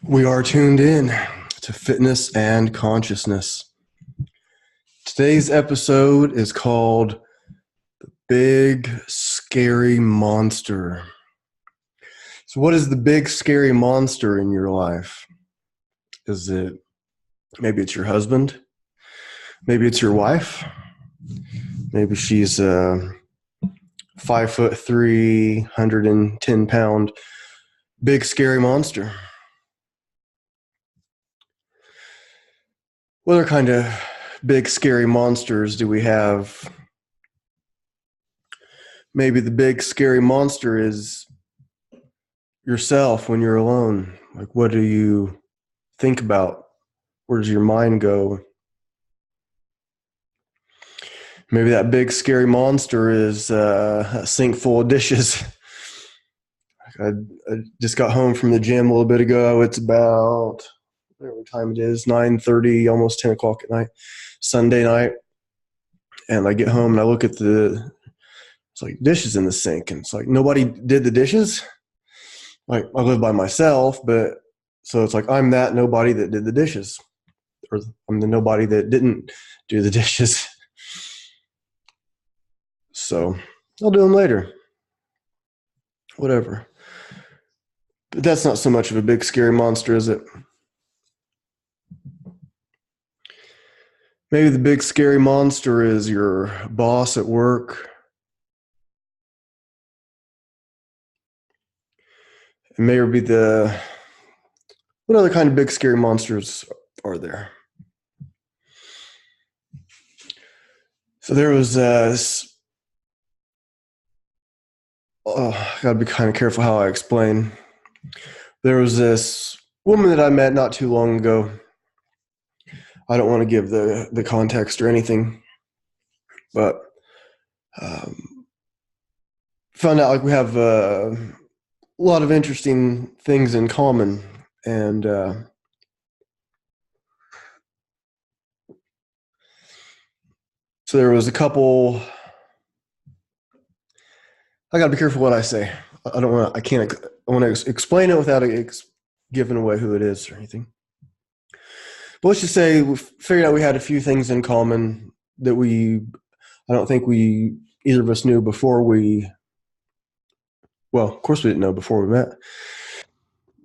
We are tuned in to fitness and consciousness. Today's episode is called The Big Scary Monster. So, what is the big scary monster in your life? Is it maybe it's your husband? Maybe it's your wife? Maybe she's a 5'3", 110-pound big scary monster. What other kind of big scary monsters do we have? Maybe the big scary monster is yourself when you're alone. Like, what do you think about? Where does your mind go? Maybe that big scary monster is a sink full of dishes. I just got home from the gym a little bit ago. It's about whatever time it is, 9:30, almost 10 o'clock at night, Sunday night. And I get home and I look at it's like dishes in the sink. And it's like, nobody did the dishes. Like, I live by myself, but so it's like I'm that nobody that did the dishes, or I'm the nobody that didn't do the dishes. So I'll do them later. Whatever. But that's not so much of a big scary monster, is it? Maybe the big scary monster is your boss at work. It may be what other kind of big scary monsters are there? So there was I gotta be kind of careful how I explain. There was this woman that I met not too long ago. I don't want to give the context or anything, but found out like we have a lot of interesting things in common, and so there was a couple. I got to be careful what I say. I want to explain it without giving away who it is or anything. But let's just say we figured out we had a few things in common that I don't think either of us knew before well, of course we didn't know before we met.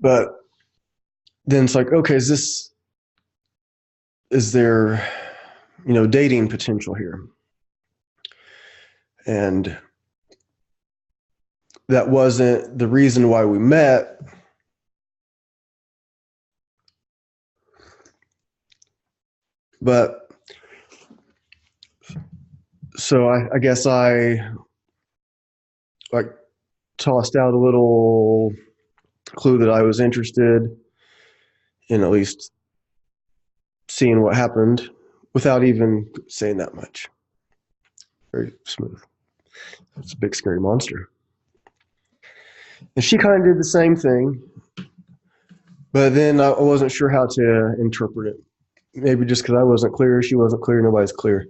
But then it's like, okay, is there, dating potential here? And that wasn't the reason why we met. But so I guess I like tossed out a little clue that I was interested in at least seeing what happened without even saying that much. Very smooth. It's a big scary monster. And she kind of did the same thing, but then I wasn't sure how to interpret it. Maybe just because I wasn't clear, she wasn't clear, nobody's clear.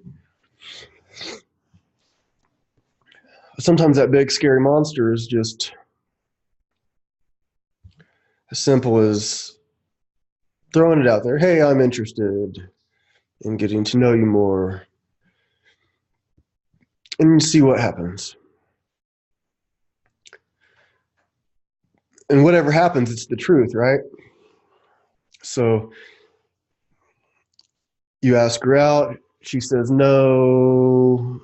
Sometimes that big scary monster is just as simple as throwing it out there. Hey, I'm interested in getting to know you more, and see what happens. And whatever happens, it's the truth, right? So you ask her out, she says no,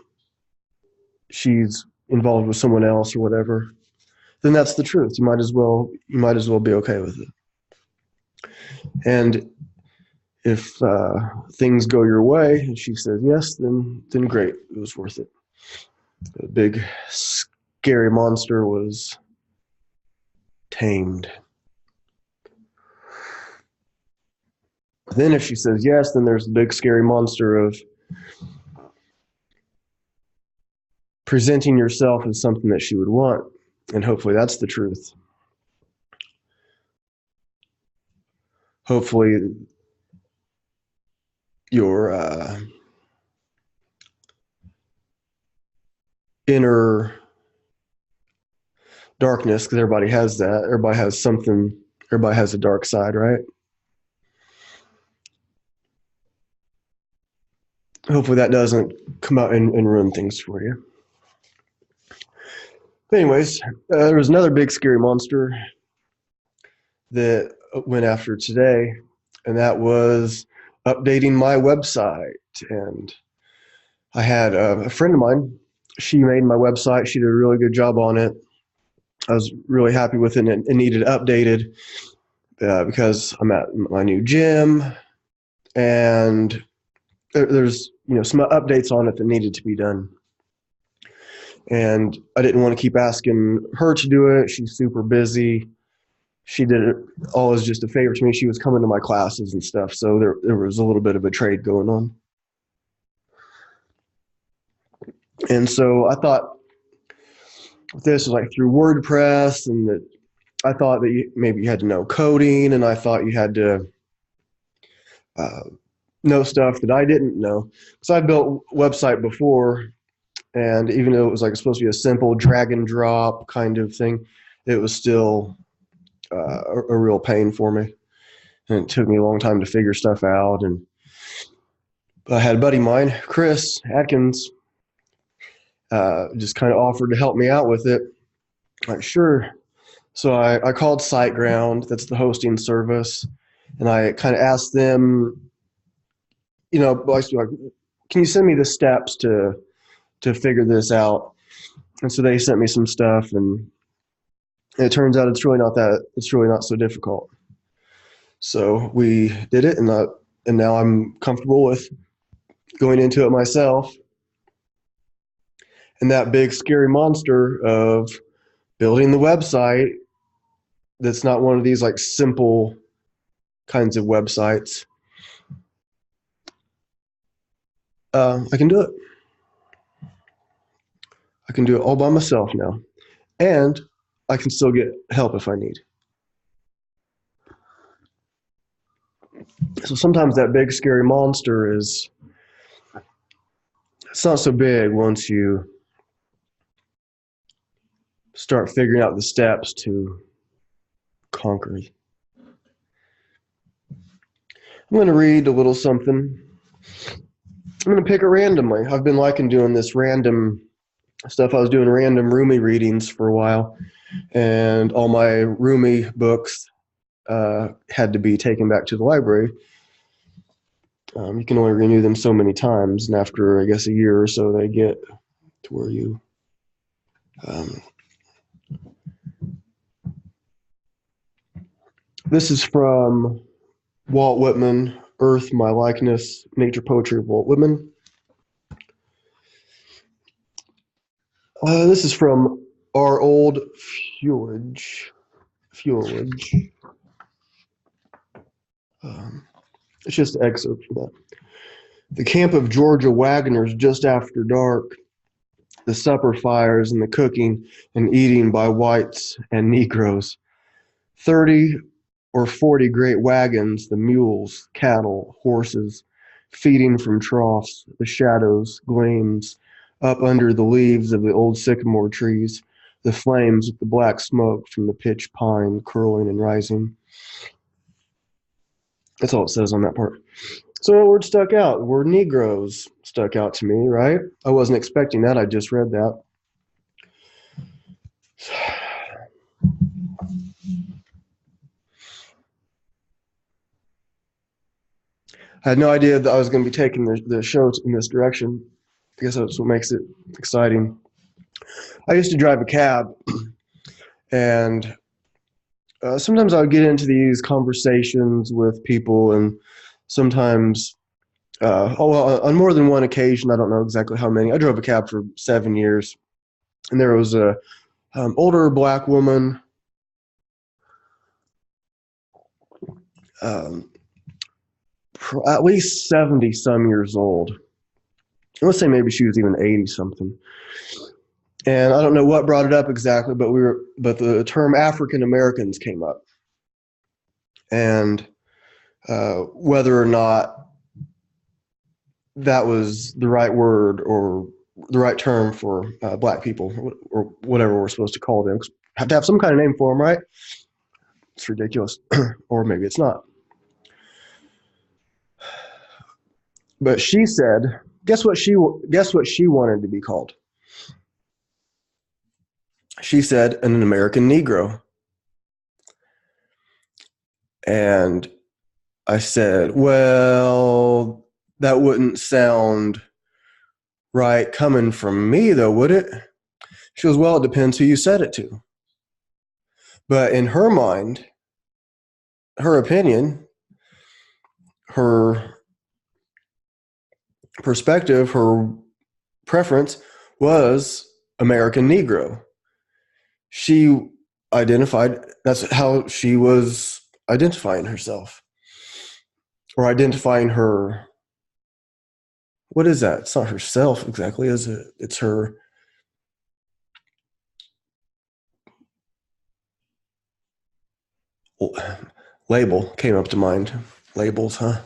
she's involved with someone else or whatever, then that's the truth. You might as well be okay with it. And if things go your way and she says yes, then great, it was worth it. The big scary monster was tamed. Then if she says yes, then there's the big scary monster of presenting yourself as something that she would want. And hopefully that's the truth. Hopefully your inner darkness, because everybody has that. Everybody has something Everybody has a dark side, right? Hopefully that doesn't come out and ruin things for you. But anyways, there was another big scary monster that went after today, and that was updating my website. And I had a friend of mine. She made my website. She did a really good job on it. I was really happy with it, and it needed updated because I'm at my new gym, and there's some updates on it that needed to be done. And I didn't want to keep asking her to do it. She's super busy. She did it all as just a favor to me. She was coming to my classes and stuff, so there was a little bit of a trade going on. And so I thought this was like through WordPress, and that I thought that maybe you had to know coding, and I thought you had to know stuff that I didn't know. So I built a website before, and even though it was like supposed to be a simple drag and drop kind of thing, it was still a real pain for me. And it took me a long time to figure stuff out. And I had a buddy of mine, Chris Atkins, just kind of offered to help me out with it. Like, sure. So I called SiteGround, that's the hosting service, and I kind of asked them, like, can you send me the steps to figure this out? And so they sent me some stuff, and it turns out it's really not so difficult. So we did it, and now I'm comfortable with going into it myself. And that big scary monster of building the website, that's not one of these like simple kinds of websites. I can do it. I can do it all by myself now. And I can still get help if I need. So sometimes that big scary monster it's not so big once you start figuring out the steps to conquer it. I'm going to read a little something. I'm going to pick it randomly. I've been liking doing this random stuff. I was doing random Rumi readings for a while, and all my Rumi books had to be taken back to the library. You can only renew them so many times, and after, I guess, a year or so, they get to where you this is from Walt Whitman, Earth, My Likeness, Nature Poetry of Walt Whitman. This is from Our Old Fuelage. It's just an excerpt from that. The camp of Georgia wagoners just after dark, the supper fires and the cooking and eating by whites and Negroes. 30 or 40 great wagons, the mules, cattle, horses, feeding from troughs, the shadows, gleams, up under the leaves of the old sycamore trees, the flames with the black smoke from the pitch pine curling and rising. That's all it says on that part. So a word stuck out. The word Negroes stuck out to me, right? I wasn't expecting that. I just read that. I had no idea that I was going to be taking the show in this direction. I guess that's what makes it exciting. I used to drive a cab, and sometimes I would get into these conversations with people, and sometimes, on more than one occasion, I don't know exactly how many. I drove a cab for 7 years, and there was a older black woman, at least 70 some years old. Let's say maybe she was even 80 something. And I don't know what brought it up exactly, but the term African Americans came up, and whether or not that was the right word or the right term for black people, or whatever we're supposed to call them. Have to have some kind of name for them, right? It's ridiculous. Or maybe it's not. But she said, guess what she wanted to be called? She said an American Negro. And I said, well, that wouldn't sound right coming from me, though, would it? She goes, well, it depends who you said it to. But in her mind, her opinion, her perspective, her preference was American Negro. She identified, that's how she was identifying herself, or identifying her. What is that? It's not herself exactly, is it? It's her. Label came up to mind. Labels, huh?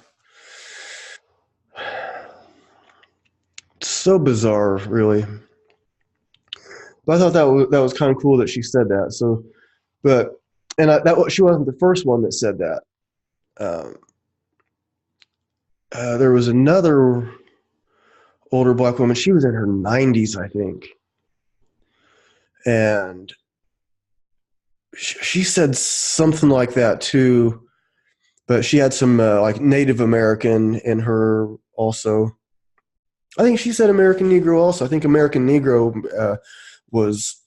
It's so bizarre, really. But I thought that was kind of cool that she said that. So, but she wasn't the first one that said that. Um, there was another older black woman. She was in her 90s, I think, and she said something like that too. But she had some like Native American in her also. I think she said American Negro also. I think American Negro was.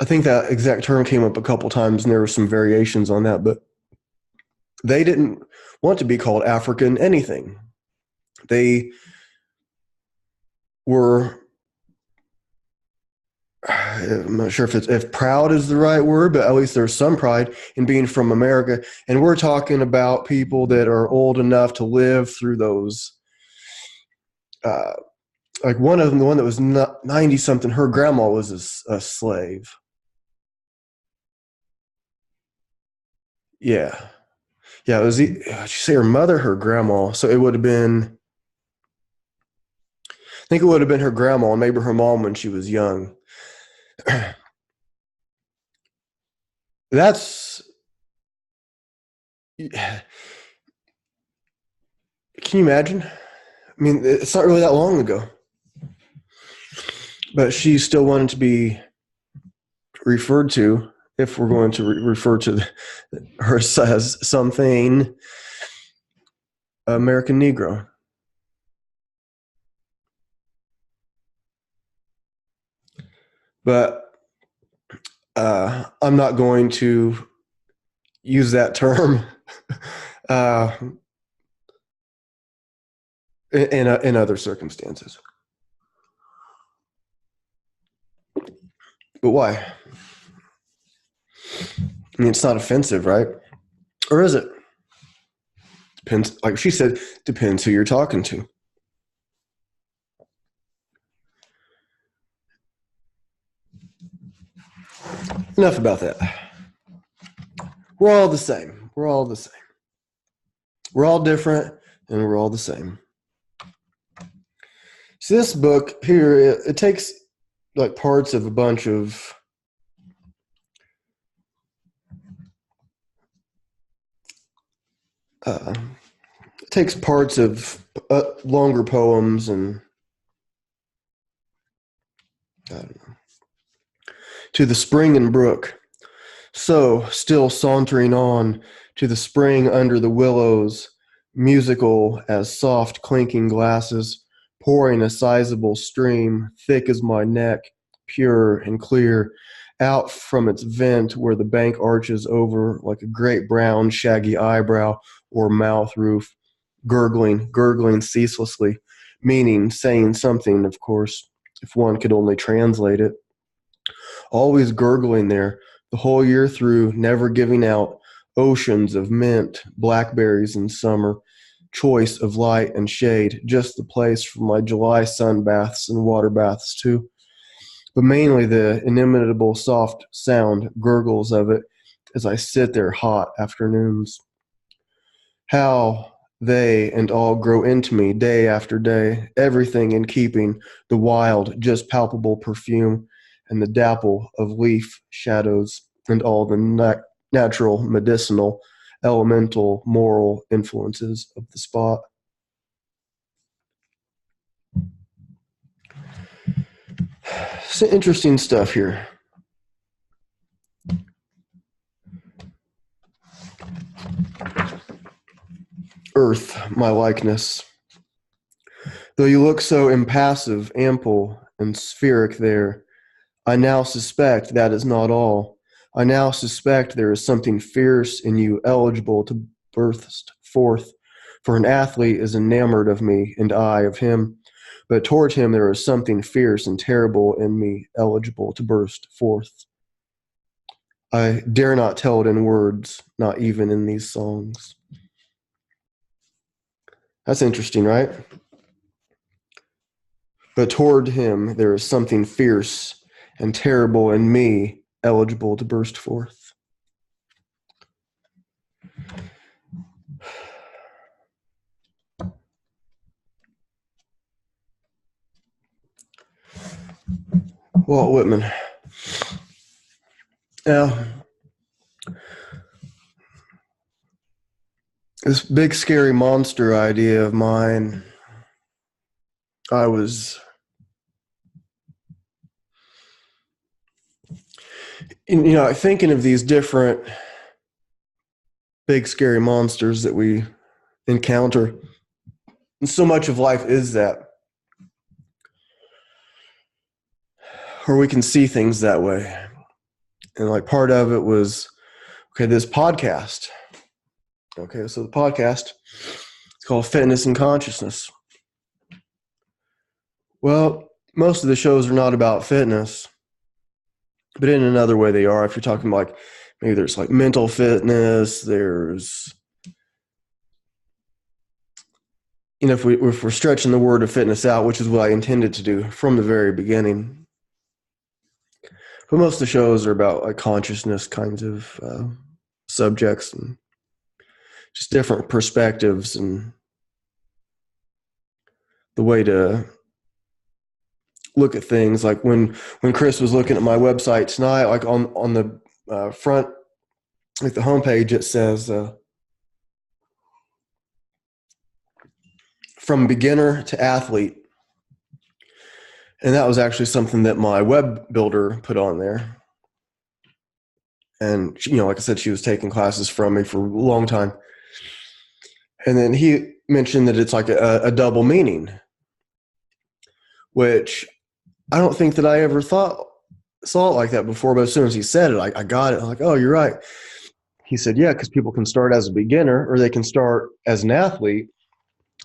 I think that exact term came up a couple times, and there were some variations on that. But they didn't want to be called African anything. They were. I'm not sure if proud is the right word, but at least there's some pride in being from America. And we're talking about people that are old enough to live through those. Like one of them, the one that was 90 something, her grandma was a slave. Yeah. Yeah. It was, did you say her mother, her grandma? So it would have been, I think it would have been her grandma and maybe her mom when she was young. That's, can you imagine? I mean, it's not really that long ago, but she still wanted to be referred to, if we're going to refer to her as something, American Negro. But I'm not going to use that term uh, in other circumstances. But why? I mean, it's not offensive, right? Or is it? Depends. Like she said, depends who you're talking to. Enough about that. We're all the same. We're all the same. We're all different, and we're all the same. So this book here, it takes like parts of a bunch of it takes parts of longer poems and I don't know. To the spring and brook. So, still sauntering on to the spring under the willows, musical as soft clinking glasses, pouring a sizable stream, thick as my neck, pure and clear, out from its vent where the bank arches over like a great brown shaggy eyebrow or mouth roof, gurgling ceaselessly, meaning saying something, of course, if one could only translate it. Always gurgling there, the whole year through, never giving out, oceans of mint, blackberries in summer, choice of light and shade, just the place for my July sun baths and water baths too. But mainly the inimitable soft sound, gurgles of it, as I sit there hot afternoons. How they and all grow into me day after day, everything in keeping, the wild, just palpable perfume, and the dapple of leaf shadows and all the natural, medicinal, elemental, moral influences of the spot. Some interesting stuff here. Earth, my likeness. Though you look so impassive, ample, and spheric there, I now suspect that is not all. I now suspect there is something fierce in you eligible to burst forth. For an athlete is enamored of me, and I of him. But toward him there is something fierce and terrible in me eligible to burst forth. I dare not tell it in words, not even in these songs. That's interesting, right? But toward him there is something fierce and terrible in me eligible to burst forth. Walt Whitman. Now, this big scary monster idea of mine, I was, thinking of these different big scary monsters that we encounter. And so much of life is that. Or we can see things that way. And like part of it was, this podcast. So the podcast, it's called Fitness and Consciousness. Well, most of the shows are not about fitness, but in another way they are. If you're talking like, maybe there's like mental fitness, there's, if we're stretching the word of fitness out, which is what I intended to do from the very beginning. But most of the shows are about like consciousness kinds of subjects and just different perspectives and the way to look at things. Like when Chris was looking at my website tonight, like on the front, like the homepage, it says from beginner to athlete. And that was actually something that my web builder put on there. And, like I said, she was taking classes from me for a long time. And then he mentioned that it's like a double meaning, which I don't think that I ever saw it like that before. But as soon as he said it, I got it. I'm like, oh, you're right. He said, yeah, because people can start as a beginner or they can start as an athlete.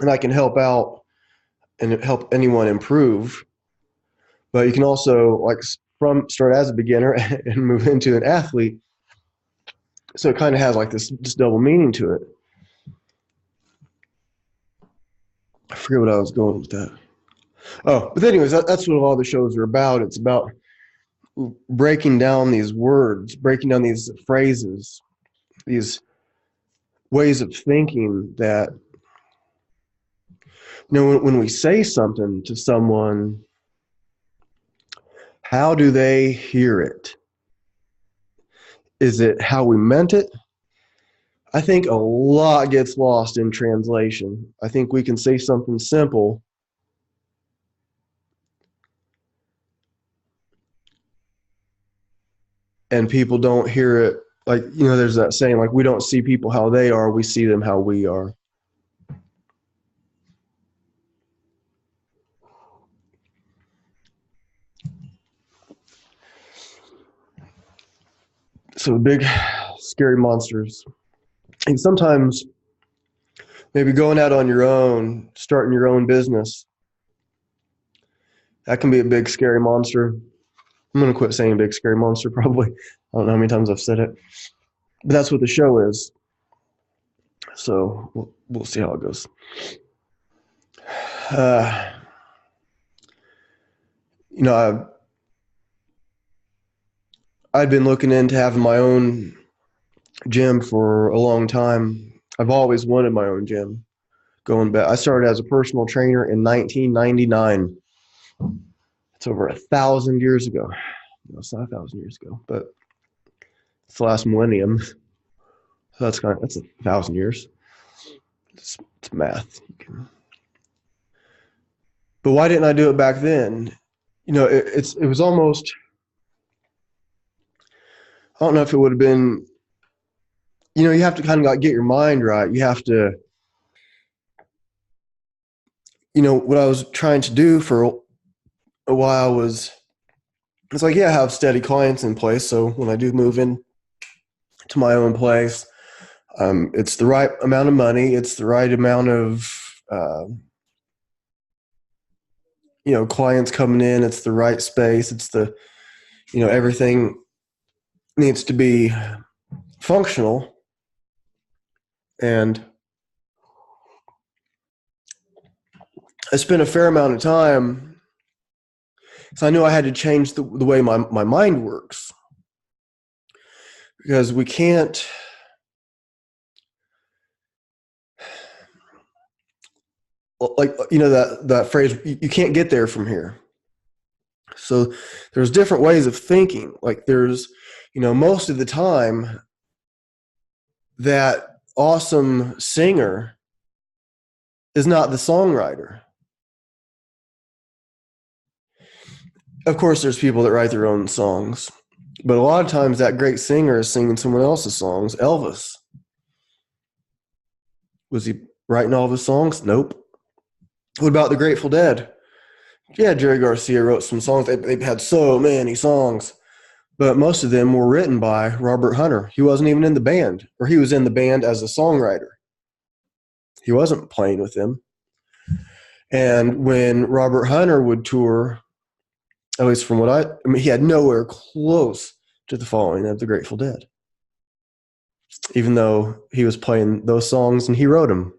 And I can help out and help anyone improve. But you can also start as a beginner and move into an athlete. So it kind of has like this double meaning to it. I forget what I was going with that. Oh, but anyways, that's what all the shows are about. It's about breaking down these words, breaking down these phrases, these ways of thinking that, when we say something to someone, how do they hear it? Is it how we meant it? I think a lot gets lost in translation. I think we can say something simple and people don't hear it. Like, there's that saying, like, we don't see people how they are, we see them how we are. So big, scary monsters. And sometimes maybe going out on your own, starting your own business, that can be a big, scary monster. I'm going to quit saying big, scary monster probably. I don't know how many times I've said it. But that's what the show is. So we'll see how it goes. I'd been looking into having my own gym for a long time. I've always wanted my own gym. Going back, I started as a personal trainer in 1999. It's over 1,000 years ago. No, it's not 1,000 years ago, but It's the last millennium. So that's 1,000 years. It's math. But why didn't I do it back then? It was almost. I don't know if it would have been. You have to kind of like get your mind right. You have to. What I was trying to do for a while was. It's like, yeah, I have steady clients in place. So when I do move in to my own place, it's the right amount of money. It's the right amount of, clients coming in. It's the right space. It's everything needs to be functional. And I spent a fair amount of time, so I knew I had to change the way my mind works, because we can't. Like, that phrase, you can't get there from here. So there's different ways of thinking. Like there's, most of the time that awesome singer is not the songwriter. Of course, there's people that write their own songs, but a lot of times that great singer is singing someone else's songs. Elvis. Was he writing all of his songs? Nope. What about the Grateful Dead? Yeah, Jerry Garcia wrote some songs. They've had so many songs, but most of them were written by Robert Hunter. He wasn't even in the band, or he was in the band as a songwriter. He wasn't playing with them. And when Robert Hunter would tour, at least from he had nowhere close to the following of the Grateful Dead, even though he was playing those songs and he wrote them.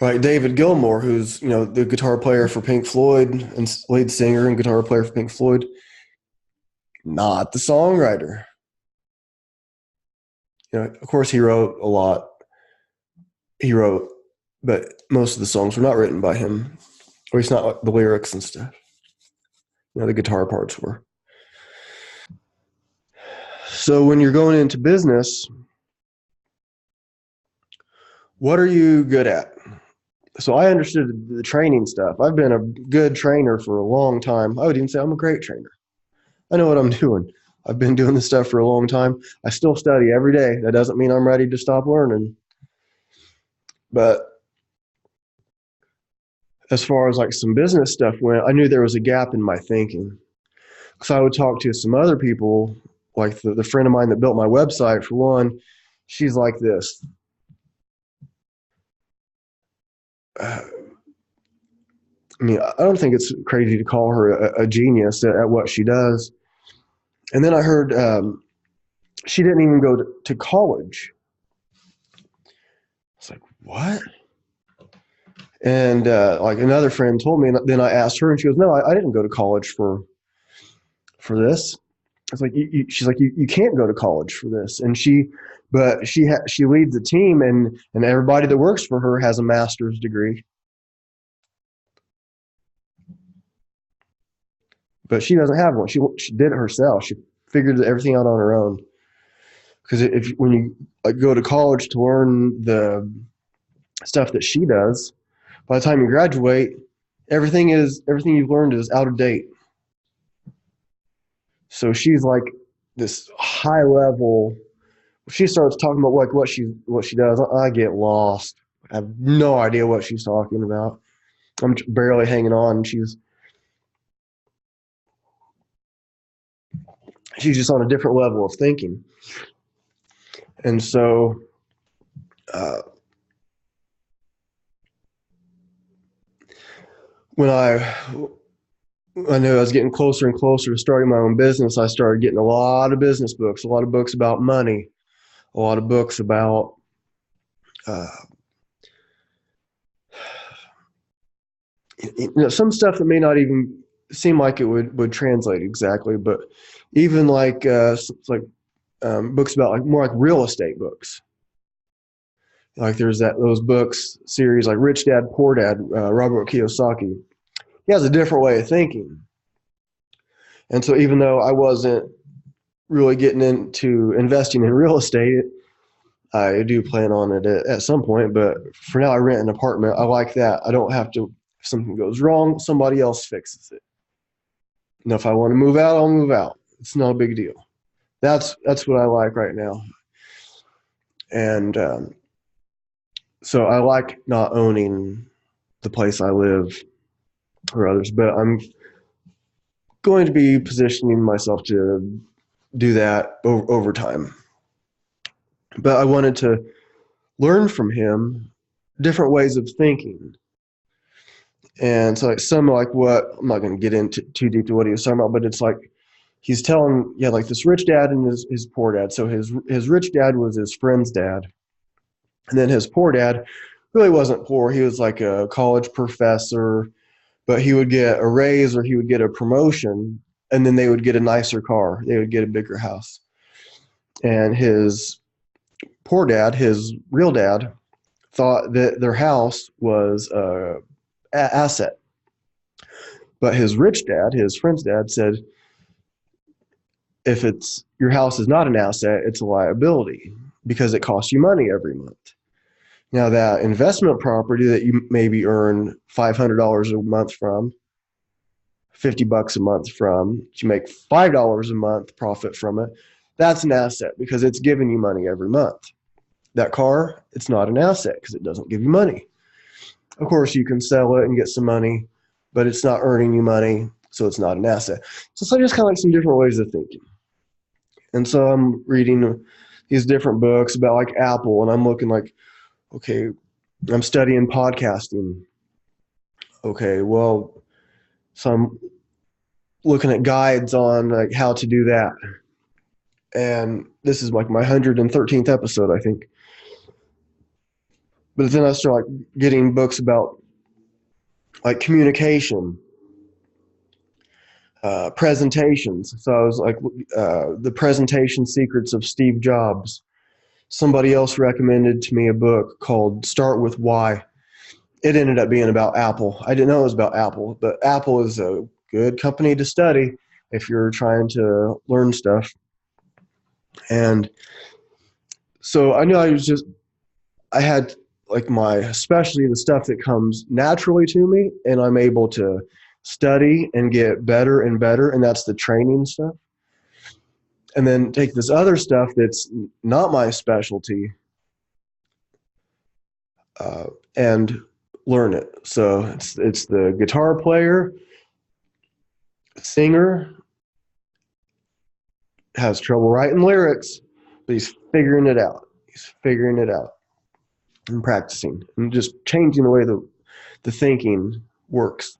Right, David Gilmour, who's the guitar player for Pink Floyd and lead singer and guitar player for Pink Floyd, not the songwriter. Of course, he wrote a lot. But most of the songs were not written by him, or at least not like the lyrics and stuff. The guitar parts were. So when you're going into business, what are you good at? So I understood the training stuff. I've been a good trainer for a long time. I would even say I'm a great trainer. I know what I'm doing. I've been doing this stuff for a long time. I still study every day. That doesn't mean I'm ready to stop learning. But as far as like some business stuff went, I knew there was a gap in my thinking. So I would talk to some other people, like the friend of mine that built my website, for one. She's like this. I don't think it's crazy to call her a genius at what she does. And then I heard she didn't even go to college. It's like, what? And like another friend told me, and then I asked her, and she goes, no, I didn't go to college for this. It's like, she's like, you can't go to college for this. And she leads the team, and everybody that works for her has a master's degree. But she doesn't have one. She did it herself. She figured everything out on her own. Because when you go to college to learn the stuff that she does, by the time you graduate, everything you've learned is out of date. So she's like this high level. She starts talking about like what she does. I get lost. I have no idea what she's talking about. I'm barely hanging on. She's just on a different level of thinking. And so when I knew I was getting closer and closer to starting my own business, I started getting a lot of business books, a lot of books about money, a lot of books about some stuff that may not even seem like it would translate exactly, but even like books about like more like real estate books. Like there's those books series like Rich Dad Poor Dad, Robert Kiyosaki. he has a different way of thinking. And so even though I wasn't really getting into investing in real estate, I do plan on it at some point, but for now I rent an apartment. I like that. I don't have to, if something goes wrong, somebody else fixes it. And if I want to move out, I'll move out. It's not a big deal. That's what I like right now. And so I like not owning the place I live or others, but I'm going to be positioning myself to do that over time. But I wanted to learn from him different ways of thinking. And so like some like what, I'm not going to get into too deep to what he was talking about, but it's like he's telling, like this rich dad and his poor dad. So his rich dad was his friend's dad. And then his poor dad really wasn't poor. He was like a college professor, but he would get a raise or he would get a promotion, and then they would get a nicer car. They would get a bigger house. And his poor dad, his real dad, thought that their house was a asset. But his rich dad, his friend's dad, said, if your house is not an asset, it's a liability because it costs you money every month. Now that investment property that you maybe earn $500 a month from, $50 a month from, you make $5 a month profit from it, that's an asset because it's giving you money every month. That car, it's not an asset because it doesn't give you money. Of course, you can sell it and get some money, but it's not earning you money, so it's not an asset. So it's just kind of like some different ways of thinking. And so I'm reading these different books about like Apple, and I'm looking like, okay, I'm studying podcasting. Okay, well, so I'm looking at guides on like how to do that. And this is like my 113th episode, I think. But then I start like getting books about like communication, presentations. So I was like, the presentation secrets of Steve Jobs. Somebody else recommended to me a book called Start With Why. It ended up being about Apple. I didn't know it was about Apple, but Apple is a good company to study if you're trying to learn stuff. And so I knew I had like my specialty, the stuff that comes naturally to me, and I'm able to study and get better and better, and that's the training stuff. And then take this other stuff that's not my specialty and learn it. So it's the guitar player, singer, has trouble writing lyrics, but he's figuring it out. He's figuring it out and practicing and just changing the way the thinking works.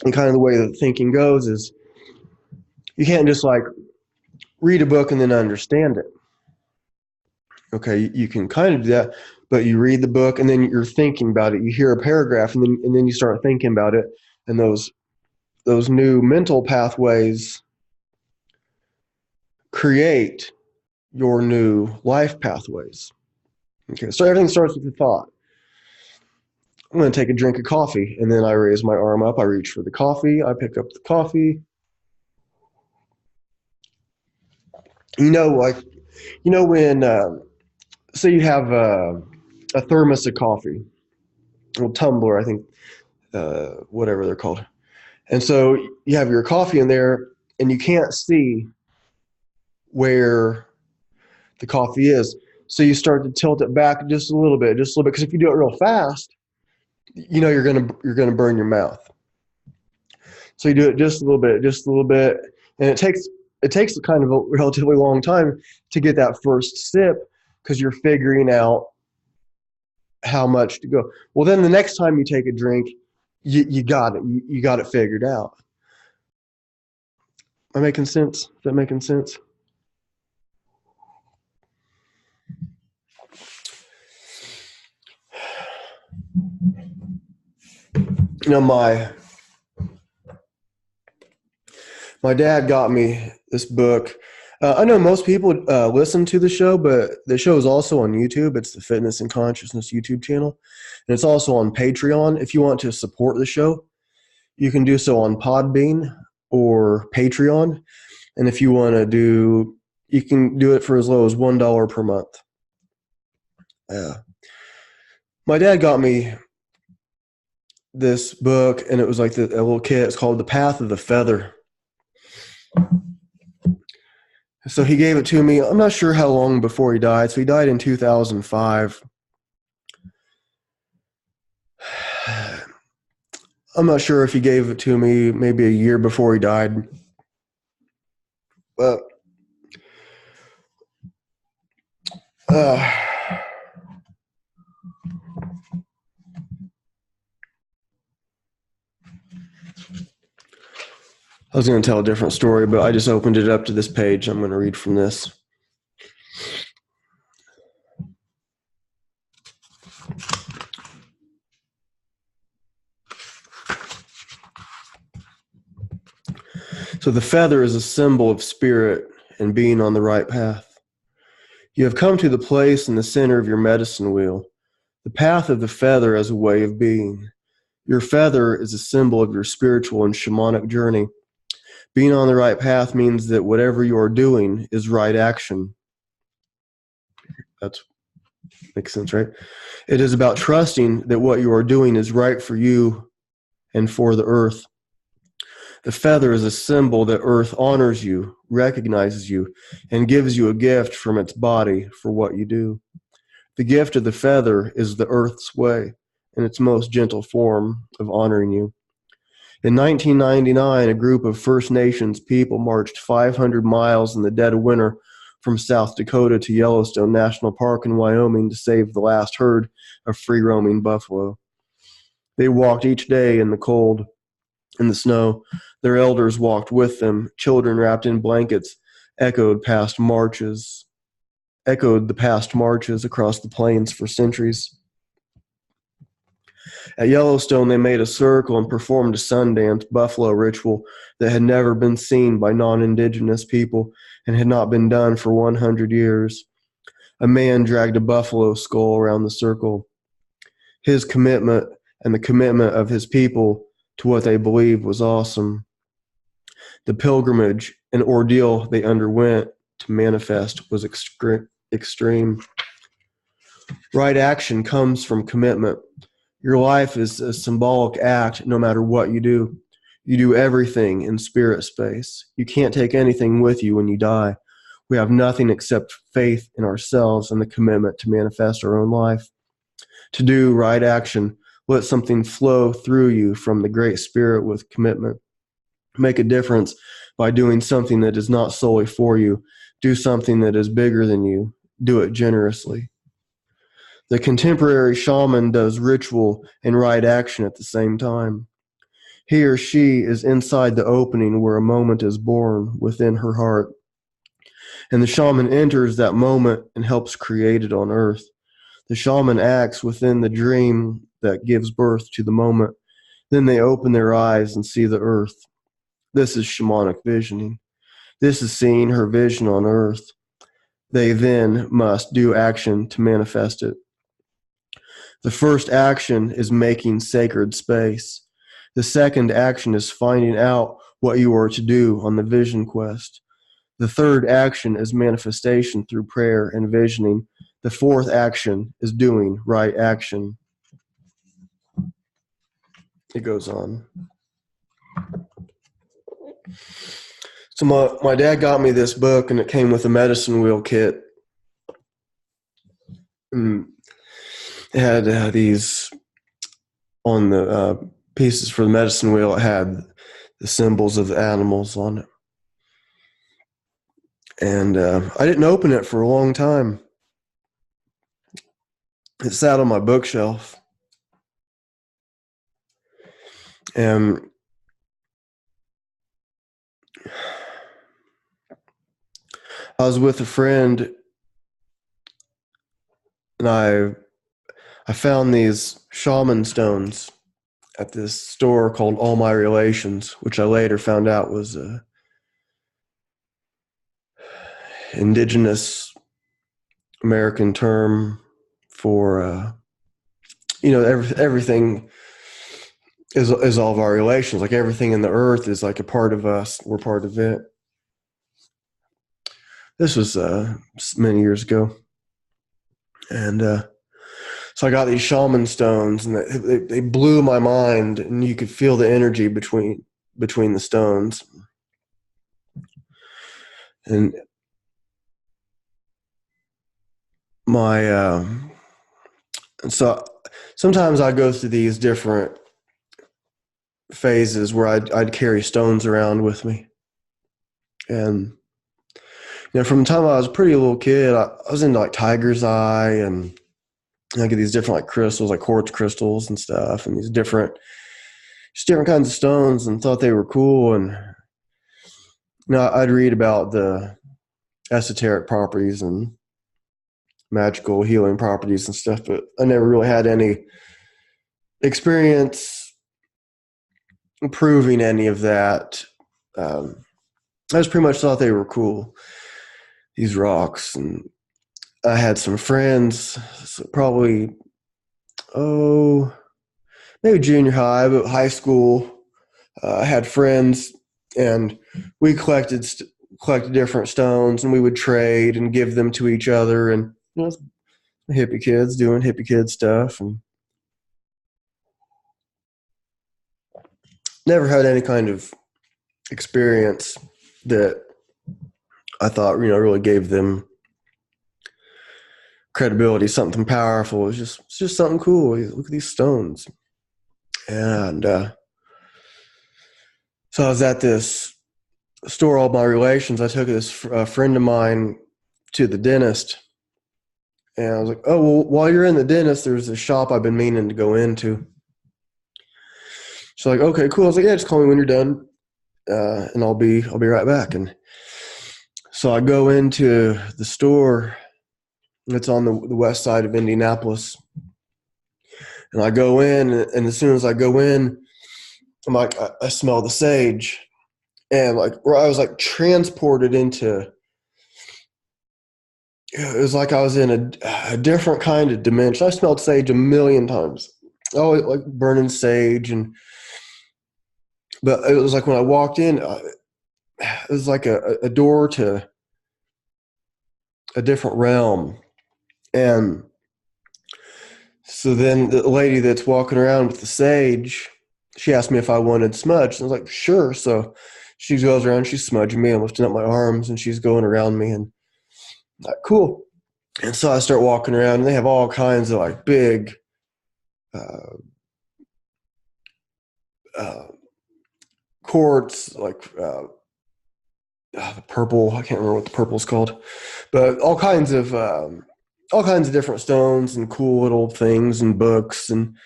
And kind of the way that thinking goes is you can't just like read a book and then understand it. Okay, you can kind of do that, but you read the book and then you're thinking about it. You hear a paragraph and then you start thinking about it, and those new mental pathways create your new life pathways. Okay, so everything starts with a thought. I'm going to take a drink of coffee, and then I raise my arm up. I reach for the coffee. I pick up the coffee. When say you have a thermos of coffee, a tumbler, I think, whatever they're called. And so you have your coffee in there, and you can't see where the coffee is. So you start to tilt it back just a little bit, because if you do it real fast, you're gonna burn your mouth. So you do it just a little bit, and it takes kind of a relatively long time to get that first sip because you're figuring out how much to go. Well, then the next time you take a drink, you got it. You got it figured out. Am I making sense? Is that making sense? My dad got me this book. I know most people listen to the show, but the show is also on YouTube. It's the Fitness and Consciousness YouTube channel. And it's also on Patreon. If you want to support the show, you can do so on Podbean or Patreon. And if you want to you can do it for as low as $1 per month. My dad got me this book, and it was like a little kit. It's called The Path of the Feather. So he gave it to me. I'm not sure how long before he died. So he died in 2005. I'm not sure if he gave it to me maybe a year before he died. But I was going to tell a different story, but I just opened it up to this page. I'm going to read from this. So the feather is a symbol of spirit and being on the right path. You have come to the place in the center of your medicine wheel, the path of the feather as a way of being. Your feather is a symbol of your spiritual and shamanic journey. Being on the right path means that whatever you are doing is right action. That makes sense, right? It is about trusting that what you are doing is right for you and for the earth. The feather is a symbol that earth honors you, recognizes you, and gives you a gift from its body for what you do. The gift of the feather is the earth's way, in its most gentle form of honoring you. In 1999, a group of First Nations people marched 500 miles in the dead of winter from South Dakota to Yellowstone National Park in Wyoming to save the last herd of free-roaming buffalo. They walked each day in the cold, in the snow. Their elders walked with them. Children wrapped in blankets echoed the past marches across the plains for centuries. At Yellowstone, they made a circle and performed a Sundance buffalo ritual that had never been seen by non-indigenous people and had not been done for 100 years. A man dragged a buffalo skull around the circle. His commitment and the commitment of his people to what they believed was awesome. The pilgrimage and ordeal they underwent to manifest was extreme. Right action comes from commitment. Your life is a symbolic act no matter what you do. You do everything in spirit space. You can't take anything with you when you die. We have nothing except faith in ourselves and the commitment to manifest our own life. To do right action, let something flow through you from the Great Spirit with commitment. Make a difference by doing something that is not solely for you. Do something that is bigger than you. Do it generously. The contemporary shaman does ritual and right action at the same time. He or she is inside the opening where a moment is born within her heart. And the shaman enters that moment and helps create it on earth. The shaman acts within the dream that gives birth to the moment. Then they open their eyes and see the earth. This is shamanic visioning. This is seeing her vision on earth. They then must do action to manifest it. The first action is making sacred space. The second action is finding out what you are to do on the vision quest. The third action is manifestation through prayer and visioning. The fourth action is doing right action. It goes on. So my dad got me this book, and it came with a medicine wheel kit. And it had these on the pieces for the medicine wheel. It had the symbols of the animals on it. And I didn't open it for a long time. It sat on my bookshelf. And I was with a friend, and I found these shaman stones at this store called All My Relations, which I later found out was indigenous American term for, everything is all of our relations. Like everything in the earth is like a part of us. We're part of it. This was many years ago. And so I got these shaman stones, and they blew my mind, and you could feel the energy between the stones. And so sometimes I go through these different phases where I'd carry stones around with me. And from the time I was a pretty little kid, I was into like tiger's eye, and I get these different like crystals, like quartz crystals and stuff, and these different kinds of stones, and thought they were cool. And I'd read about the esoteric properties and magical healing properties and stuff, but I never really had any experience proving any of that. I just pretty much thought they were cool, these rocks. And I had some friends, probably, maybe junior high, but high school. I had friends, and we collected different stones, and we would trade and give them to each other. And hippie kids doing hippie kid stuff, and never had any kind of experience that I thought really gave them credibility, something powerful. It's just something cool. Look at these stones. And so I was at this store, all my relations. I took this friend of mine to the dentist, and I was like, oh, well, while you're in the dentist, there's a shop I've been meaning to go into. She's like, okay, cool. I was like, yeah, just call me when you're done, and I'll be right back. And so I go into the store. It's on the west side of Indianapolis. And I go in, and as soon as I go in, I'm like, I smell the sage. And like, where I was like transported into, it was like I was in a different kind of dimension. I smelled sage a million times. Oh, like burning sage. But it was like when I walked in, it was like a door to a different realm. And so then the lady that's walking around with the sage, she asked me if I wanted smudge. And I was like, sure. So she goes around, she's smudging me. I'm lifting up my arms, and she's going around me, and I'm like, cool. And so I start walking around, and they have all kinds of like big quartz, like the purple. I can't remember what the purple's called, but all kinds of different stones and cool little things and books, and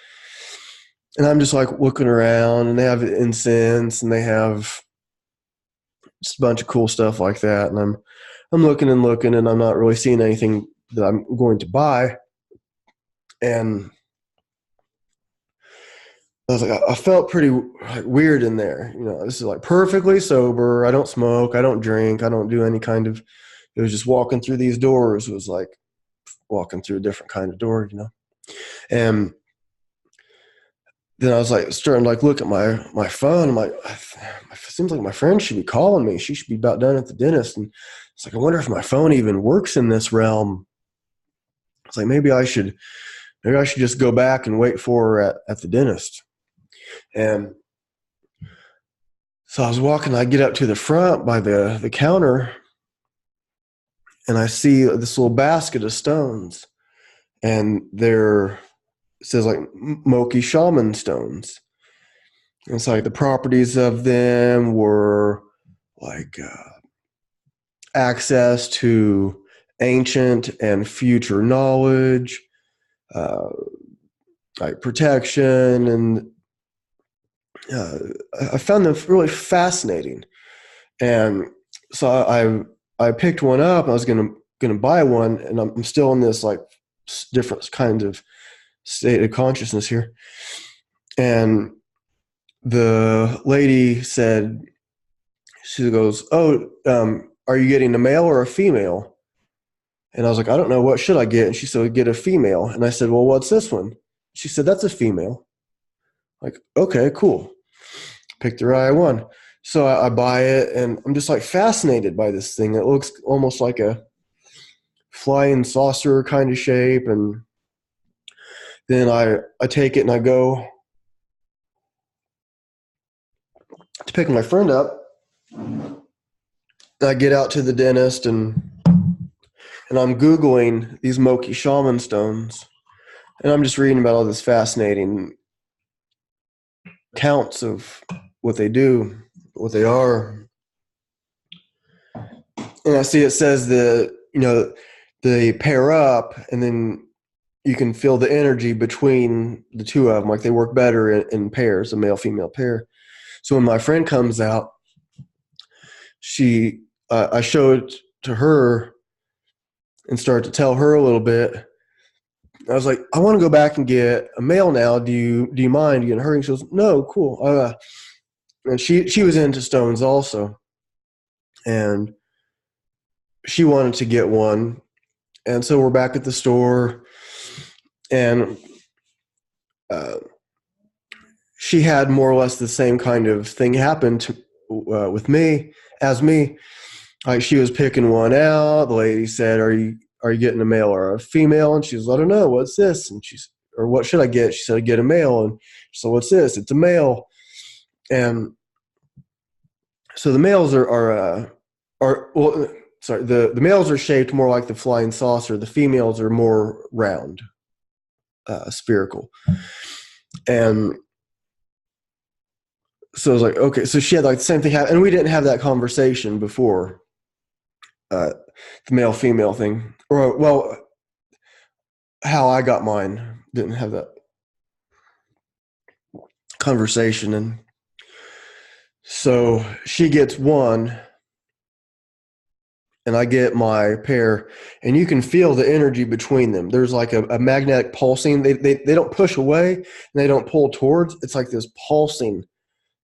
I'm just like looking around, and they have incense, and they have just a bunch of cool stuff like that. And I'm looking and looking, and I'm not really seeing anything that I'm going to buy. And I was like, I felt pretty like weird in there. This is like perfectly sober. I don't smoke. I don't drink. I don't do any kind of. It was just walking through these doors. It was like walking through a different kind of door, And then I was like starting to like look at my phone. I'm like, it seems like my friend should be calling me. She should be about done at the dentist. And it's like, I wonder if my phone even works in this realm. It's like maybe I should just go back and wait for her at the dentist. And so I was walking. I get up to the front by the counter, and I see this little basket of stones, and it says like Moki Shaman stones. And it's like the properties of them were like access to ancient and future knowledge, like protection, and I found them really fascinating. And so I picked one up. I was gonna buy one, and I'm still in this like different kind of state of consciousness here. And the lady said, she goes, "Oh, are you getting a male or a female? And I was like, I don't know. What should I get? And she said, get a female. And I said, well, what's this one? She said, that's a female. Like, okay, cool. Picked the right one. So I buy it, and I'm just like fascinated by this thing. It looks almost like a flying saucer kind of shape. And then I take it and I go to pick my friend up. I get out to the dentist, and I'm Googling these Moki shaman stones. And I'm just reading about all this fascinating accounts of what they do, what they are. And I see it says that, they pair up, and then you can feel the energy between the two of them. Like they work better in pairs, a male-female pair. So when my friend comes out, I show it to her and start to tell her a little bit. I was like, I want to go back and get a male now. Do you mind getting her? And she goes, no, cool. And she was into stones also, and she wanted to get one. And so we're back at the store, and she had more or less the same kind of thing happen with me as me. Like she was picking one out. The lady said, are you getting a male or a female? And she was, I don't know, what's this? And or what should I get? She said, get a male. And she said, what's this? It's a male. And so the males the males are shaped more like the flying saucer. The females are more round, spherical. And so I was like, okay. So she had like the same thing happen, and we didn't have that conversation before. The male female thing, or well, how I got mine, didn't have that conversation. And so she gets one, and I get my pair, and you can feel the energy between them. There's like a magnetic pulsing. They don't push away, and they don't pull towards. It's like this pulsing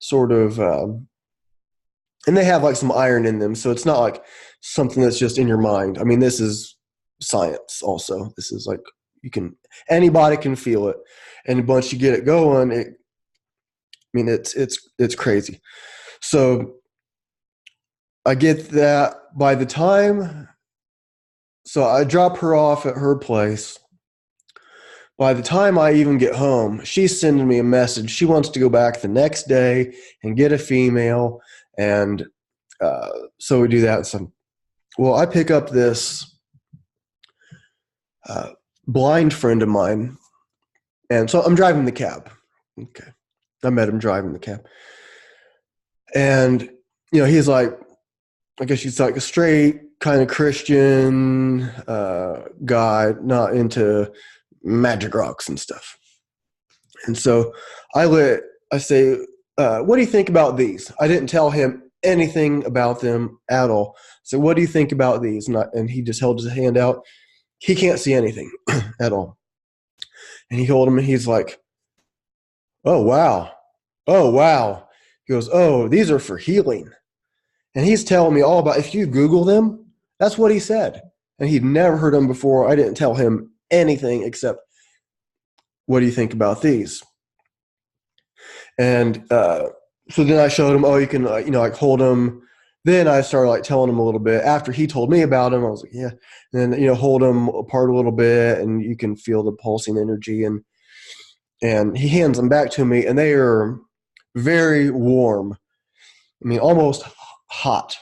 sort of, and they have like some iron in them, so it's not like something that's just in your mind. I mean, this is science also. This is like, anybody can feel it. And once you get it going, it's crazy. So I get that by the time, so I drop her off at her place. By the time I even get home, she's sending me a message. She wants to go back the next day and get a female. And so we do that. So, well, I pick up this blind friend of mine. And so I'm driving the cab. Okay. I met him driving the cab. And, he's like, I guess he's like a straight kind of Christian guy, not into magic rocks and stuff. And so I say, what do you think about these? I didn't tell him anything about them at all. So what do you think about these? And he just held his hand out. He can't see anything at all. And he told him, and he's like, oh, wow. Oh, wow. He goes, oh, these are for healing. And he's telling me all about, if you Google them, that's what he said. And he'd never heard them before. I didn't tell him anything except, what do you think about these? And so then I showed him, oh, you can, like hold them. Then I started like telling him a little bit. After he told me about him, I was like, yeah. And then, hold them apart a little bit, and you can feel the pulsing energy. And he hands them back to me, and they are very warm. I mean, almost hot.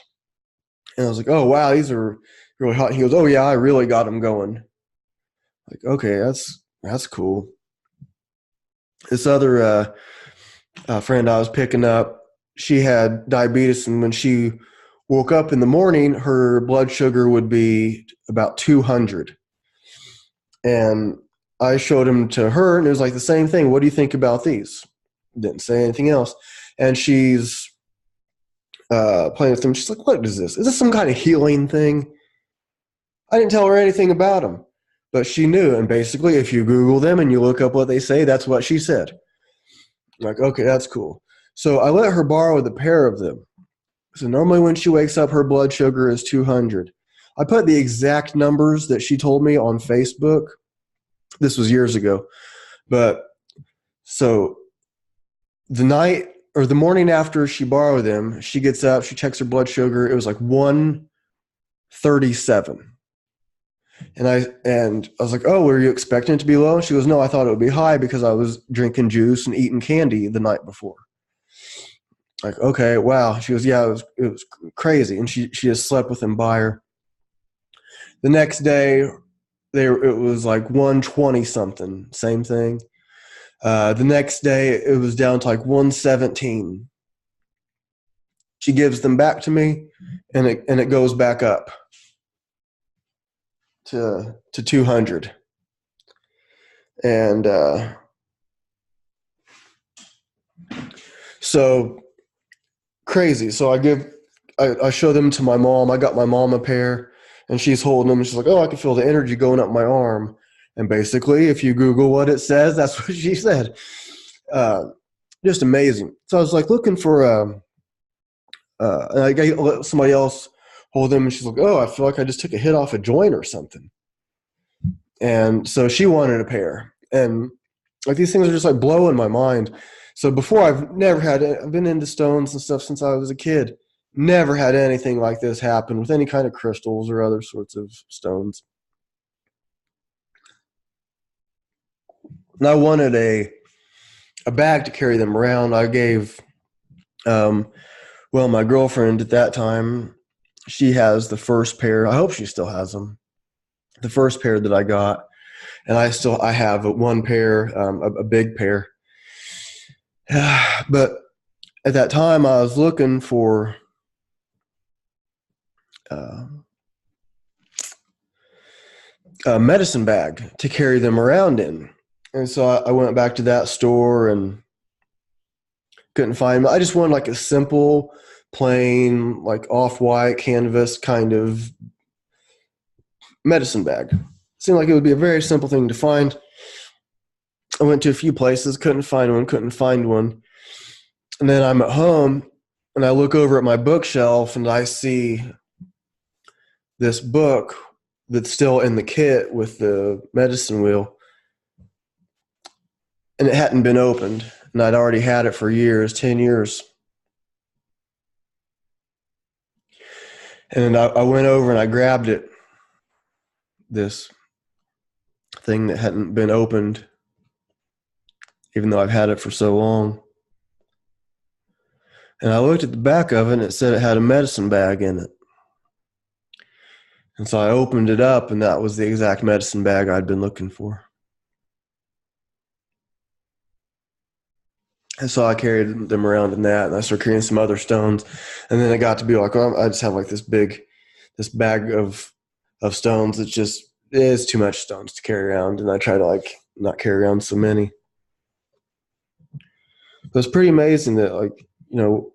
And I was like, oh, wow, these are really hot. And he goes, oh, yeah, I really got them going. Like, okay, that's cool. This other friend I was picking up, she had diabetes, and when she woke up in the morning, her blood sugar would be about 200. And I showed them to her, and it was like the same thing. What do you think about these? Didn't say anything else. And she's playing with them. She's like, what is this? Is this some kind of healing thing? I didn't tell her anything about them, but she knew. And basically, if you Google them and you look up what they say, that's what she said. I'm like, okay, that's cool. So I let her borrow the pair of them. So normally when she wakes up, her blood sugar is 200. I put the exact numbers that she told me on Facebook. This was years ago. But so the night or the morning after she borrowed them, she gets up, she checks her blood sugar. It was like 137. And I was like, oh, were you expecting it to be low? And she goes, no, I thought it would be high because I was drinking juice and eating candy the night before. Like, okay, wow. She goes, yeah, it was crazy. And she just slept with them by her. The next day, it was like 120 something, same thing. The next day, it was down to like 117. She gives them back to me, and it goes back up to 200. And so crazy. So I show them to my mom. I got my mom a pair, and she's holding them. And she's like, oh, I can feel the energy going up my arm. And basically, if you Google what it says, that's what she said. Just amazing. So I was like looking for and I let somebody else hold them, and she's like, oh, I feel like I just took a hit off a joint or something. And so she wanted a pair. And like these things are just like blowing my mind. So before I've been into stones and stuff since I was a kid. Never had anything like this happen with any kind of crystals or other sorts of stones. And I wanted a bag to carry them around. I gave, my girlfriend at that time, she has the first pair. I hope she still has them. The first pair that I got. And I have one pair, a big pair. But at that time, I was looking for a medicine bag to carry them around in. And so I went back to that store and couldn't find them. I just wanted like a simple, plain, like off-white canvas kind of medicine bag. Seemed like it would be a very simple thing to find. I went to a few places, couldn't find one. And then I'm at home and I look over at my bookshelf and I see this book that's still in the kit with the medicine wheel. And it hadn't been opened. And I'd already had it for years, 10 years. And I went over and I grabbed it, this thing that hadn't been opened, even though I've had it for so long. And I looked at the back of it and it said it had a medicine bag in it. And so I opened it up and that was the exact medicine bag I'd been looking for. And so I carried them around in that, and I started carrying some other stones. And then it got to be like, oh, I just have like this bag of stones. It is too much stones to carry around. And I try to like not carry around so many. But it's pretty amazing that like, you know,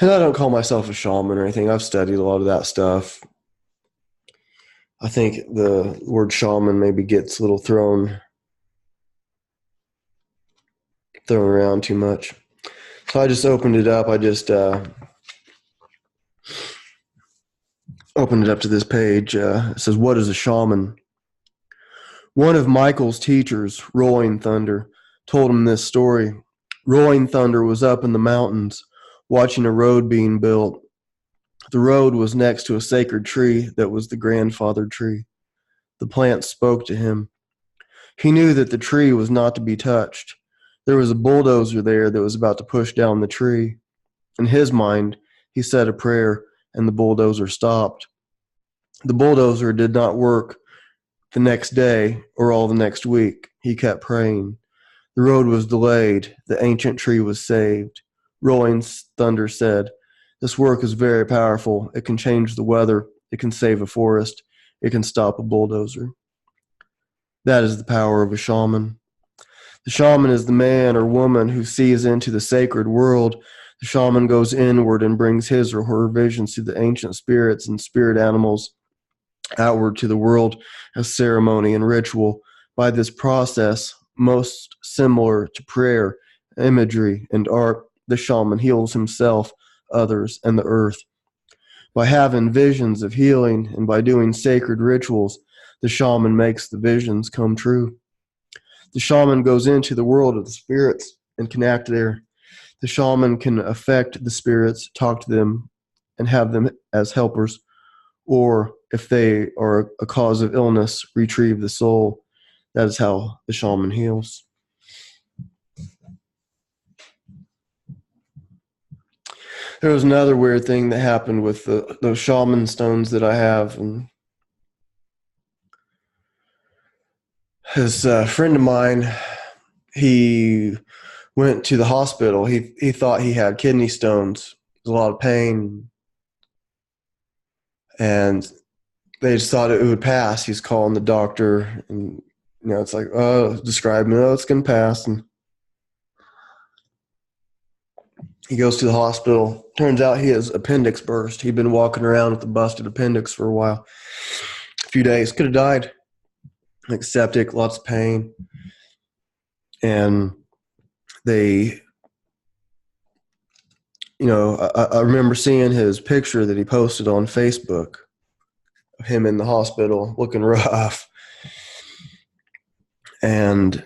and I don't call myself a shaman or anything. I've studied a lot of that stuff. I think the word shaman maybe gets a little thrown around too much. So I just opened it up. I just opened it up to this page. It says, what is a shaman? One of Michael's teachers, Rolling Thunder, told him this story. Rolling Thunder was up in the mountains watching a road being built. The road was next to a sacred tree that was the grandfather tree. The plant spoke to him. He knew that the tree was not to be touched. There was a bulldozer there that was about to push down the tree. In his mind, he said a prayer, and the bulldozer stopped. The bulldozer did not work the next day or all the next week. He kept praying. The road was delayed. The ancient tree was saved. Rolling Thunder said, this work is very powerful. It can change the weather. It can save a forest. It can stop a bulldozer. That is the power of a shaman. The shaman is the man or woman who sees into the sacred world. The shaman goes inward and brings his or her visions to the ancient spirits and spirit animals outward to the world as ceremony and ritual. By this process, most similar to prayer, imagery, and art, the shaman heals himself, others, and the earth. By having visions of healing and by doing sacred rituals, the shaman makes the visions come true. The shaman goes into the world of the spirits and can act there. The shaman can affect the spirits, talk to them, and have them as helpers, or if they are a cause of illness, retrieve the soul. That is how the shaman heals. There was another weird thing that happened with those shaman stones that I have. And his friend of mine, he went to the hospital. He thought he had kidney stones. There was a lot of pain. And they just thought it would pass. He's calling the doctor. And, it's like, oh, describe me. Oh, it's going to pass. And he goes to the hospital. Turns out he has appendix burst. He'd been walking around with a busted appendix for a while. A few days. Could have died. Like septic, lots of pain. And they, I remember seeing his picture that he posted on Facebook of him in the hospital looking rough. And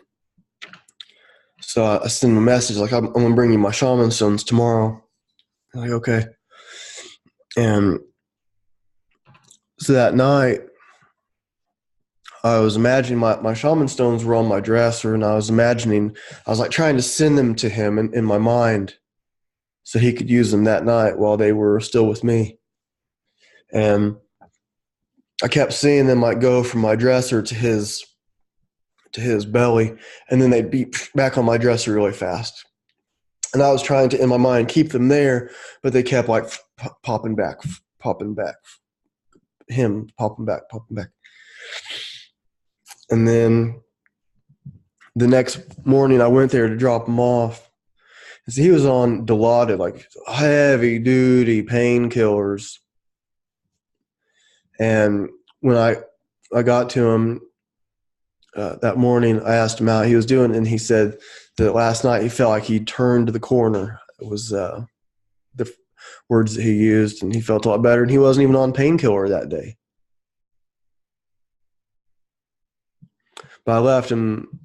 so I sent him a message like, I'm going to bring you my shaman stones tomorrow. I'm like, okay. And so that night, I was imagining my shaman stones were on my dresser, and I was like trying to send them to him in my mind so he could use them that night while they were still with me. And I kept seeing them like go from my dresser to his belly, and then they'd be back on my dresser really fast. And I was trying to, in my mind, keep them there, but they kept like popping back, him popping back. And then the next morning I went there to drop him off. And so he was on Dilaudid, like heavy duty painkillers. And when I got to him that morning, I asked him how he was doing, and he said that last night he felt like he turned the corner. It was the words that he used, and he felt a lot better, and he wasn't even on painkiller that day. But I left him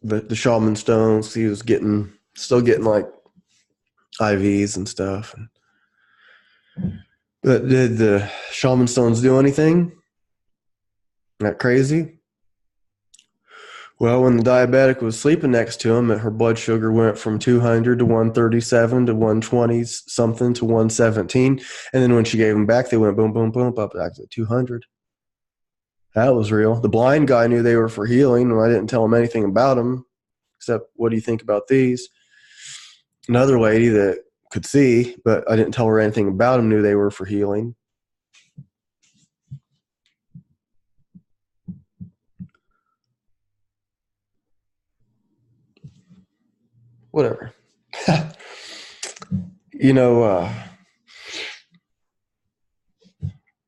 the shaman stones. He was still getting like IVs and stuff. But did the shaman stones do anything? Not crazy? Well, when the diabetic was sleeping next to him, her blood sugar went from 200 to 137 to 120 something to 117. And then when she gave them back, they went boom, boom, boom, up back to 200. That was real. The blind guy knew they were for healing, and I didn't tell him anything about them, except, what do you think about these? Another lady that could see, but I didn't tell her anything about them, knew they were for healing. Whatever.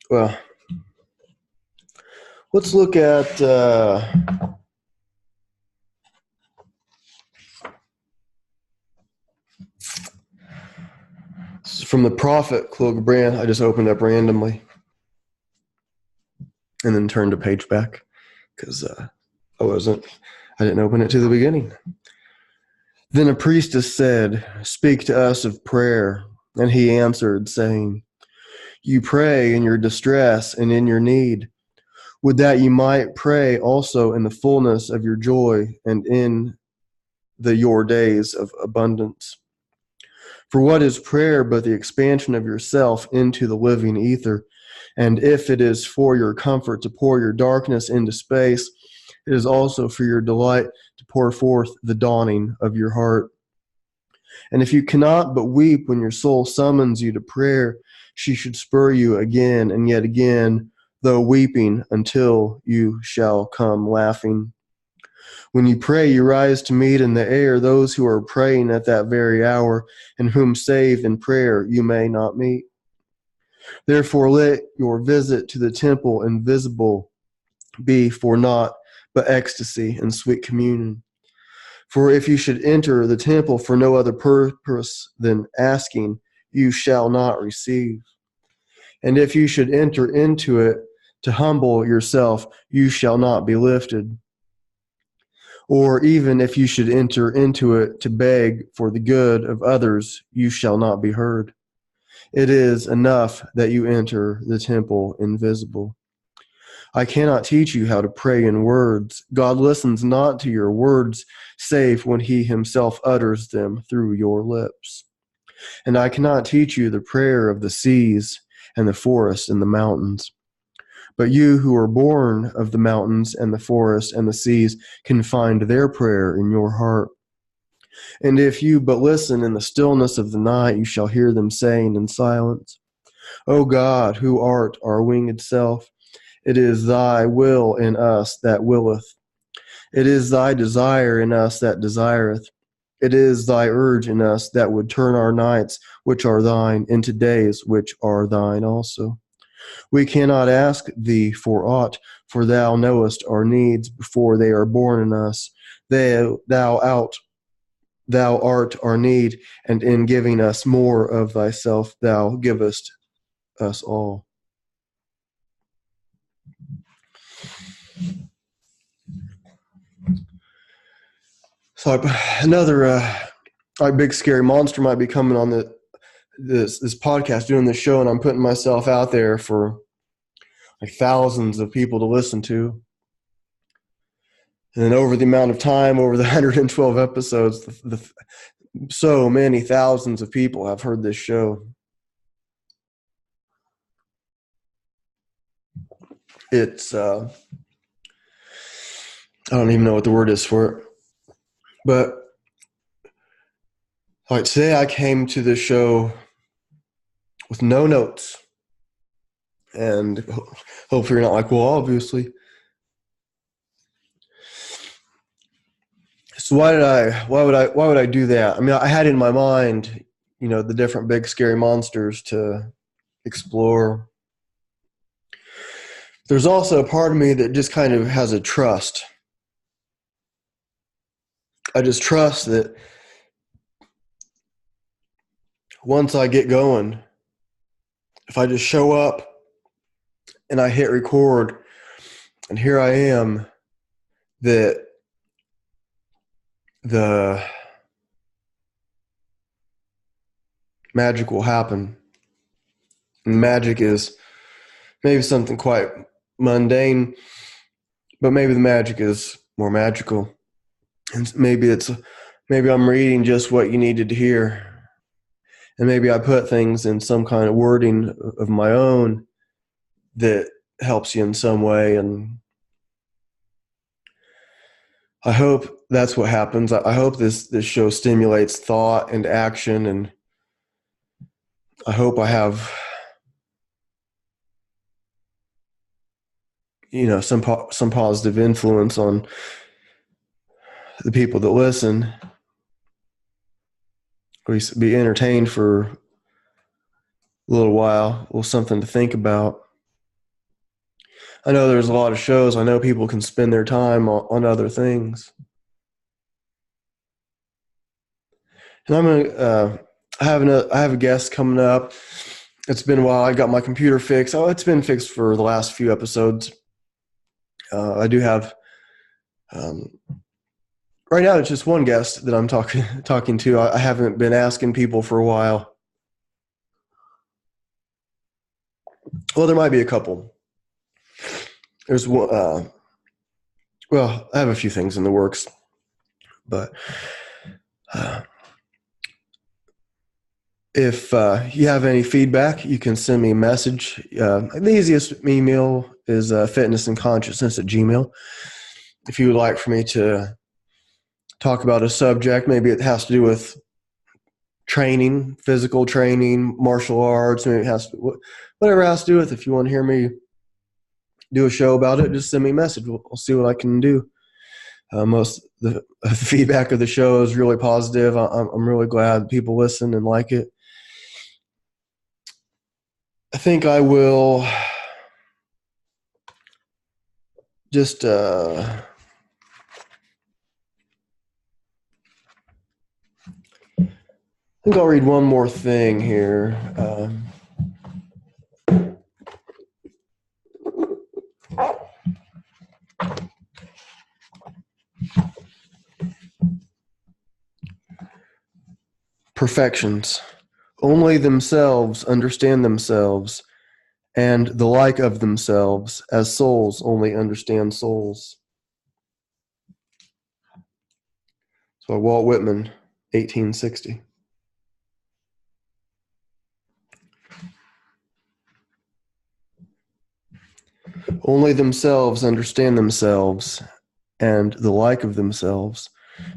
Well, let's look at from the Prophet Kahlil Gibran. I just opened up randomly and then turned a page back because I didn't open it to the beginning. Then a priestess said, "Speak to us of prayer." And he answered, saying, "You pray in your distress and in your need. Would that you might pray also in the fullness of your joy and in your days of abundance. For what is prayer but the expansion of yourself into the living ether? And if it is for your comfort to pour your darkness into space, it is also for your delight to pour forth the dawning of your heart. And if you cannot but weep when your soul summons you to prayer, she should spur you again and yet again, though weeping, until you shall come laughing. When you pray, you rise to meet in the air those who are praying at that very hour, and whom save in prayer you may not meet. Therefore let your visit to the temple invisible be for naught but ecstasy and sweet communion. For if you should enter the temple for no other purpose than asking, you shall not receive. And if you should enter into it to humble yourself, you shall not be lifted. Or even if you should enter into it to beg for the good of others, you shall not be heard. It is enough that you enter the temple invisible. I cannot teach you how to pray in words. God listens not to your words, save when he himself utters them through your lips. And I cannot teach you the prayer of the seas and the forests and the mountains. But you who are born of the mountains and the forests and the seas can find their prayer in your heart. And if you but listen in the stillness of the night, you shall hear them saying in silence, O God, who art our winged self, it is thy will in us that willeth. It is thy desire in us that desireth. It is thy urge in us that would turn our nights, which are thine, into days which are thine also. We cannot ask thee for aught, for thou knowest our needs before they are born in us. Thou art our need, and in giving us more of thyself, thou givest us all. So another big scary monster might be coming on this podcast, doing this show, and I'm putting myself out there for like thousands of people to listen to. And over the amount of time, over the 112 episodes, so many thousands of people have heard this show. It's, I don't even know what the word is for it. But like today I came to this show with no notes. And hopefully you're not like, well, obviously. So why would I do that? I mean, I had in my mind, the different big scary monsters to explore. There's also a part of me that just kind of has a trust. I just trust that once I get going, if I just show up and I hit record and here I am, that the magic will happen. And magic is maybe something quite mundane, but maybe the magic is more magical. And maybe I'm reading just what you needed to hear. And maybe I put things in some kind of wording of my own that helps you in some way. And I hope that's what happens. I hope this show stimulates thought and action, and I hope I have, some positive influence on the people that listen. We be entertained for a little while, or something to think about. I know there's a lot of shows. I know people can spend their time on other things. And I have a guest coming up. It's been a while. I got my computer fixed. Oh, it's been fixed for the last few episodes. I do have, right now it's just one guest that I'm talking to. I haven't been asking people for a while. Well, there might be a couple. There's one. Well, I have a few things in the works, but if you have any feedback, you can send me a message. The easiest email is fitnessandconsciousness@gmail.com. If you would like for me to talk about a subject, maybe it has to do with training, physical training, martial arts, maybe it has to, whatever it has to do with. If you want to hear me do a show about it, just send me a message. We'll see what I can do. Most the feedback of the show is really positive. I'm really glad people listen and like it. I think I will just think I'll read one more thing here. Perfections. Only themselves understand themselves, and the like of themselves, as souls only understand souls. So Walt Whitman, 1860. Only themselves understand themselves, and the like of themselves,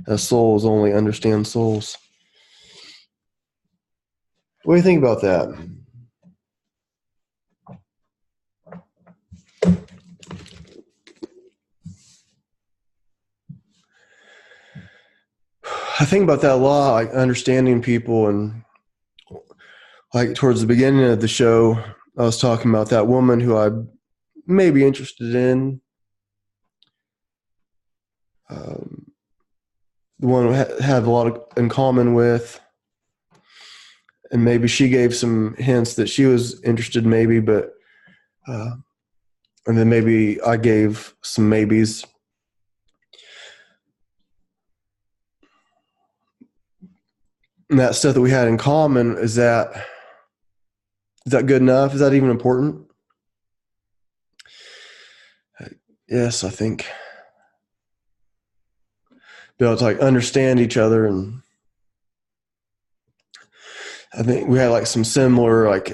as souls only understand souls. What do you think about that? I think about that a lot, like understanding people, and like towards the beginning of the show, I was talking about that woman who I may be interested in. The one who had a lot in common with, and maybe she gave some hints that she was interested, maybe, but and then maybe I gave some maybes. And that stuff that we had in common, is that good enough? Is that even important? Yes, I think. Be able to like understand each other, and I think we had like some similar, like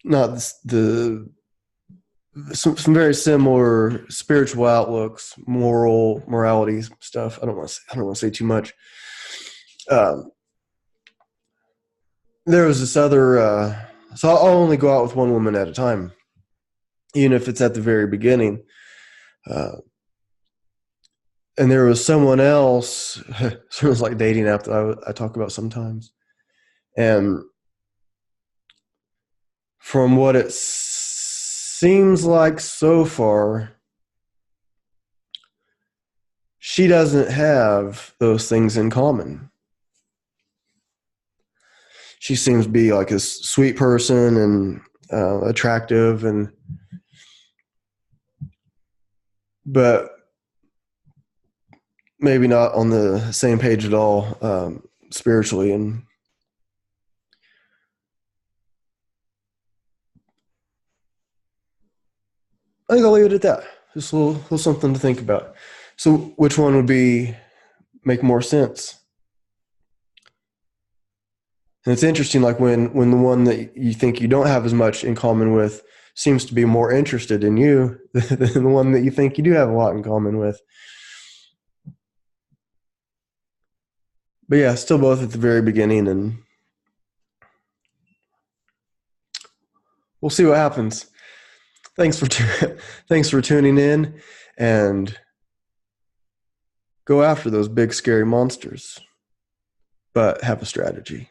not the some very similar spiritual outlooks, morality stuff. I don't want to say too much. There was this other, so I'll only go out with one woman at a time, even if it's at the very beginning. And there was someone else, sort of like dating app that I talk about sometimes. And from what it seems like so far, she doesn't have those things in common. She seems to be like a sweet person and attractive, but maybe not on the same page at all spiritually. And I think I'll leave it at that. Just a little something to think about. So which one would make more sense? And it's interesting, like when the one that you think you don't have as much in common with seems to be more interested in you than the one that you think you do have a lot in common with. But yeah, still both at the very beginning, and we'll see what happens. Thanks for tuning in, and go after those big scary monsters, but have a strategy.